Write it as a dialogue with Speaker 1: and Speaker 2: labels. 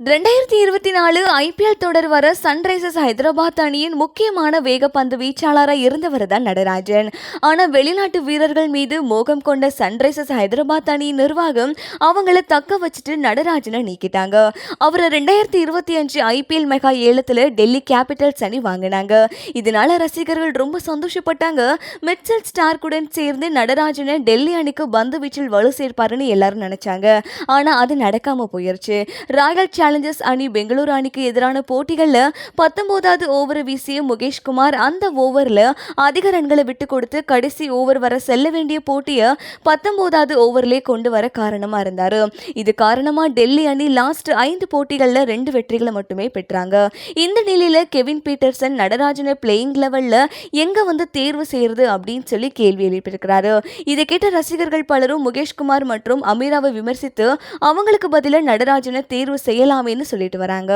Speaker 1: 2024 IPL தொடர் வர Sunrisers Hyderabad அணியின் முக்கியமான வேகப்பந்து வீச்சாளராக இருந்தவர் தான் நடராஜன். ஆனால் வெளிநாட்டு வீரர்கள் மீது மோகம் கொண்ட சன்ரைசர்ஸ் ஹைதராபாத் அணியின் நிர்வாகம் அவங்கள தக்க வச்சுட்டு நடராஜனை நீக்கிட்டாங்க. அவரை 2025 ஐபிஎல் மெகா ஏலத்தில் டெல்லி கேபிட்டல்ஸ் அணி வாங்கினாங்க. இதனால ரசிகர்கள் ரொம்ப சந்தோஷப்பட்டாங்க. மிச்சல் ஸ்டார்க்குடன் சேர்ந்து நடராஜனை டெல்லி அணிக்கு பந்து வீச்சில் வலு சேர்ப்பாருன்னு எல்லாரும் நினைச்சாங்க. ஆனால் அது நடக்காம போயிருச்சு. ராயல் சேலஞ்சர்ஸ் அணி பெங்களூரு அணிக்கு எதிரான போட்டிகளில் 19வது ஓவரை வீசிய முகேஷ்குமார் அந்த ஓவரில் அதிக ரன்களை விட்டு கொடுத்து கடைசி ஓவர் வர செல்ல வேண்டிய போட்டியை 19வது ஓவரிலே கொண்டு வர காரணமாக இருந்தார். இது காரணமாக டெல்லி அணி லாஸ்ட் 5 போட்டிகளில் 2 வெற்றிகளை மட்டுமே பெற்றாங்க. இந்த நிலையில் கெவின் பீட்டர்சன் நடராஜனை பிளேயிங் லெவலில் எங்கே வந்து தேர்வு செய்யறது அப்படின்னு சொல்லி கேள்வி எழுப்பியிருக்கிறாரு. இதை கேட்ட ரசிகர்கள் பலரும் முகேஷ்குமார் மற்றும் அமீராவை விமர்சித்து அவங்களுக்கு பதிலாக நடராஜனை தேர்வு செய்யலாமேன்னு சொல்லிட்டு வராங்க.